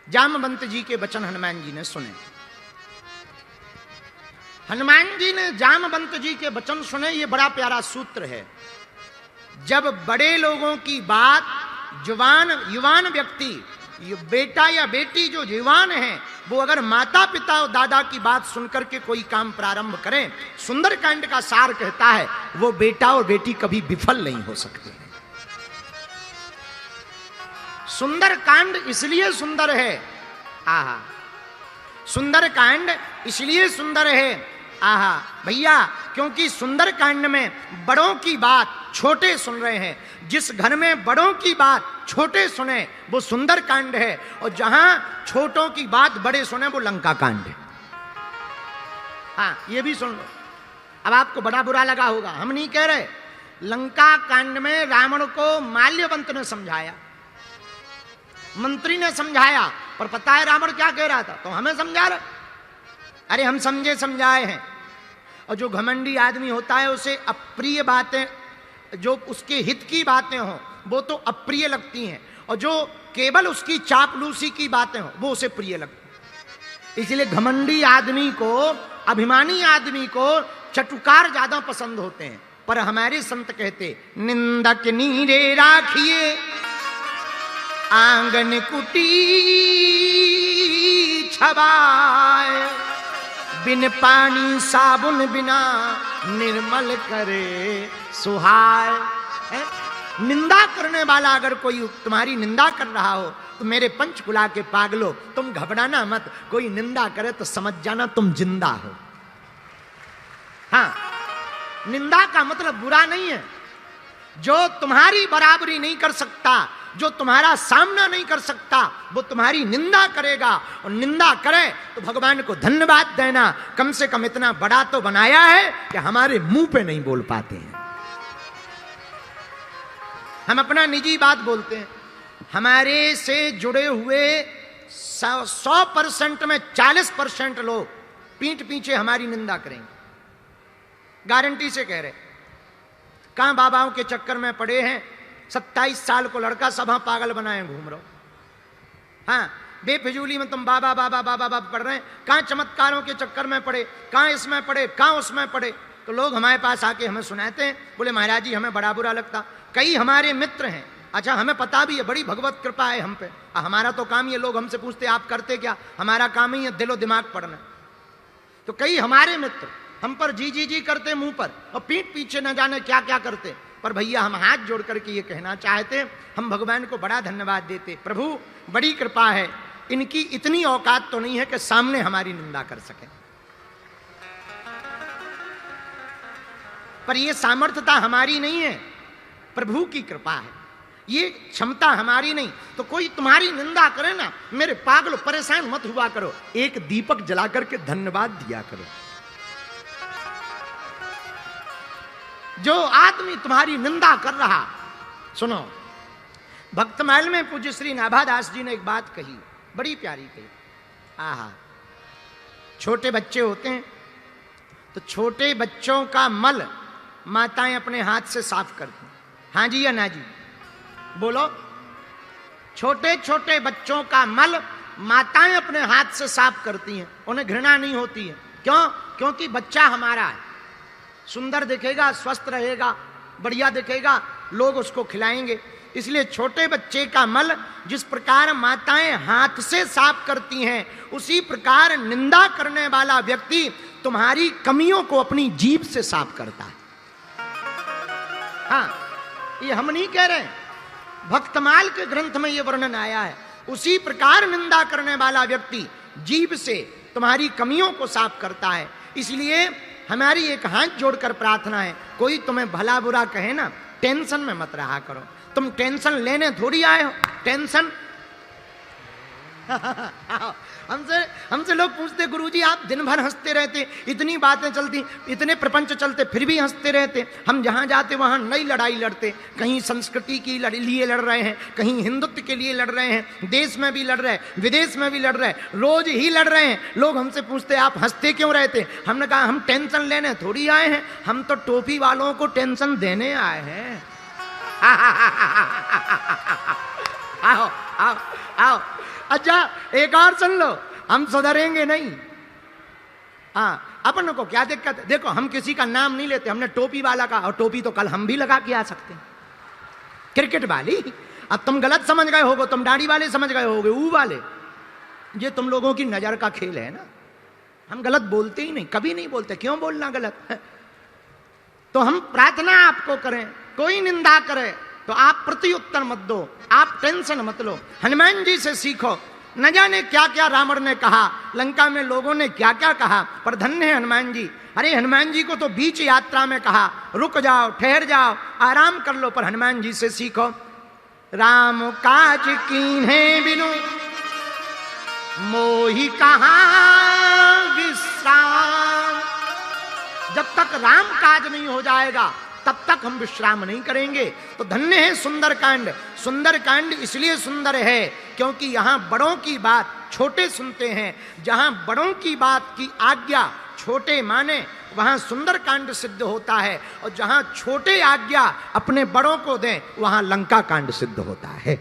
जामवंत जी के वचन हनुमान जी ने सुने। हनुमान जी ने जामवंत जी के वचन सुने। ये बड़ा प्यारा सूत्र है। जब बड़े लोगों की बात, युवान व्यक्ति, बेटा या बेटी जो युवान है, वो अगर माता पिता और दादा की बात सुनकर के कोई काम प्रारंभ करें, सुंदरकांड का सार कहता है वो बेटा और बेटी कभी विफल नहीं हो सकते हैं। सुंदरकांड इसलिए सुंदर है, आहा, सुंदरकांड इसलिए सुंदर है, आहा भैया, क्योंकि सुंदरकांड में बड़ों की बात छोटे सुन रहे हैं। जिस घर में बड़ों की बात छोटे सुने वो सुंदरकांड है, और जहां छोटों की बात बड़े सुने वो लंका कांड है। हाँ, ये भी सुन लो। अब आपको बड़ा बुरा लगा होगा, हम नहीं कह रहे। लंका कांड में रावण को माल्यवंत ने समझाया, मंत्री ने समझाया, पर पता है रावण क्या कह रहा था? तो हमें समझा रहे। अरे हम समझे समझाए हैं। और जो घमंडी आदमी होता है उसे अप्रिय बातें, जो उसके हित की बातें हों वो तो अप्रिय लगती हैं, और जो केवल उसकी चापलूसी की बातें हों वो उसे प्रिय लगती। इसलिए घमंडी आदमी को, अभिमानी आदमी को चटुकार ज्यादा पसंद होते हैं। पर हमारे संत कहते, निंदक नीरे राखिए आंगन कुटी छबाए, बिन पानी साबुन बिना निर्मल करे सुहाय। निंदा करने वाला अगर कोई तुम्हारी निंदा कर रहा हो तो मेरे पंचकुला के पागलो, तुम घबराना मत। कोई निंदा करे तो समझ जाना तुम जिंदा हो। हाँ, निंदा का मतलब बुरा नहीं है। जो तुम्हारी बराबरी नहीं कर सकता, जो तुम्हारा सामना नहीं कर सकता, वो तुम्हारी निंदा करेगा। और निंदा करे तो भगवान को धन्यवाद देना, कम से कम इतना बड़ा तो बनाया है कि हमारे मुंह पे नहीं बोल पाते हैं। हम अपना निजी बात बोलते हैं। हमारे से जुड़े हुए 100% में 40% लोग पीठ पीछे हमारी निंदा करेंगे, गारंटी से कह रहे। कहां बाबाओं के चक्कर में पड़े हैं, 27 साल को लड़का, सब पागल बनाए घूम रहे हो। हाँ, बेफिजूली में तुम बाबा बाबा बाबा बाबा पढ़ रहे हैं। कहां चमत्कारों के चक्कर में पड़े, कहां इसमें पड़े, कहां उसमें पड़े। तो लोग हमारे पास आके हमें सुनाते हैं, बोले महाराज जी हमें बड़ा बुरा लगता। कई हमारे मित्र हैं, अच्छा हमें पता भी है, बड़ी भगवत कृपा है हम पे। हमारा तो काम ये, लोग हमसे पूछते आप करते क्या, हमारा काम ही है दिलो दिमाग पढ़ना। तो कई हमारे मित्र हम पर जी जी जी करते मुंह पर, और पीठ पीछे न जाने क्या क्या करते। पर भैया हम हाथ जोड़ करके ये कहना चाहते, हम भगवान को बड़ा धन्यवाद देते। प्रभु बड़ी कृपा है, इनकी इतनी औकात तो नहीं है कि सामने हमारी निंदा कर सके, पर ये सामर्थ्यता हमारी नहीं है, प्रभु की कृपा है। ये क्षमता हमारी नहीं। तो कोई तुम्हारी निंदा करे ना, मेरे पागल परेशान मत हुआ करो, एक दीपक जला करके धन्यवाद दिया करो। जो आदमी तुम्हारी निंदा कर रहा, सुनो, भक्तमाल में पूज्य श्री नाभादास जी ने एक बात कही, बड़ी प्यारी कही। आहा, छोटे बच्चे होते हैं तो छोटे बच्चों का मल माताएं अपने हाथ से साफ करती हैं। हाँ जी या ना जी, बोलो। छोटे छोटे बच्चों का मल माताएं अपने हाथ से साफ करती हैं, उन्हें घृणा नहीं होती है। क्यों? क्योंकि बच्चा हमारा है, सुंदर दिखेगा, स्वस्थ रहेगा, बढ़िया दिखेगा, लोग उसको खिलाएंगे। इसलिए छोटे बच्चे का मल जिस प्रकार माताएं हाथ से साफ करती हैं, उसी प्रकार निंदा करने वाला व्यक्ति तुम्हारी कमियों को अपनी जीभ से साफ करता है। हाँ, ये हम नहीं कह रहे, भक्तमाल के ग्रंथ में ये वर्णन आया है। उसी प्रकार निंदा करने वाला व्यक्ति जीभ से तुम्हारी कमियों को साफ करता है। इसलिए हमारी एक हाथ जोड़कर प्रार्थना है, कोई तुम्हें भला बुरा कहे ना, टेंशन में मत रहा करो। तुम टेंशन लेने थोड़ी आए हो, टेंशन हमसे लोग पूछते, गुरुजी आप दिन भर हंसते रहते, इतनी बातें चलती, इतने प्रपंच चलते, फिर भी हंसते रहते। हम जहां जाते वहां नई लड़ाई लड़ते, कहीं संस्कृति के लिए लड़ रहे हैं, कहीं हिंदुत्व के लिए लड़ रहे हैं, देश में भी लड़ रहे हैं, विदेश में भी लड़ रहे हैं, रोज ही लड़ रहे हैं। लोग हमसे पूछते आप हंसते क्यों रहते? हमने कहा हम टेंशन लेने थोड़ी आए हैं, हम तो टोपी वालों को टेंशन देने आए हैं। आओ आओ आओ, अच्छा एक और सुन लो, हम सुधरेंगे नहीं। हाँ, अपन को क्या दिक्कत है? देखो हम किसी का नाम नहीं लेते, हमने टोपी वाला का, और टोपी तो कल हम भी लगा के आ सकते हैं, क्रिकेट वाली। अब तुम गलत समझ गए होगे, तुम दाढ़ी वाले समझ गए होगे, ऊ वाले। ये तुम लोगों की नजर का खेल है ना, हम गलत बोलते ही नहीं, कभी नहीं बोलते, क्यों बोलना गलत? तो हम प्रार्थना आपको करें, कोई निंदा करे तो आप प्रति उत्तर मत दो, आप टेंशन मत लो, हनुमान जी से सीखो। न जाने क्या क्या रावण ने कहा, लंका में लोगों ने क्या क्या कहा, पर धन्य है हनुमान जी। अरे हनुमान जी को तो बीच यात्रा में कहा रुक जाओ, ठहर जाओ, आराम कर लो, पर हनुमान जी से सीखो। राम काज कीन्हे बिनु मोहि कहाँ विश्राम। जब तक राम काज नहीं हो जाएगा तब तक हम विश्राम नहीं करेंगे। तो धन्य है सुंदरकांड। सुंदरकांड इसलिए सुंदर है क्योंकि यहां बड़ों की बात छोटे सुनते हैं। जहां बड़ों की बात की आज्ञा छोटे माने वहां सुंदरकांड सिद्ध होता है, और जहां छोटे आज्ञा अपने बड़ों को दें वहां लंका कांड सिद्ध होता है।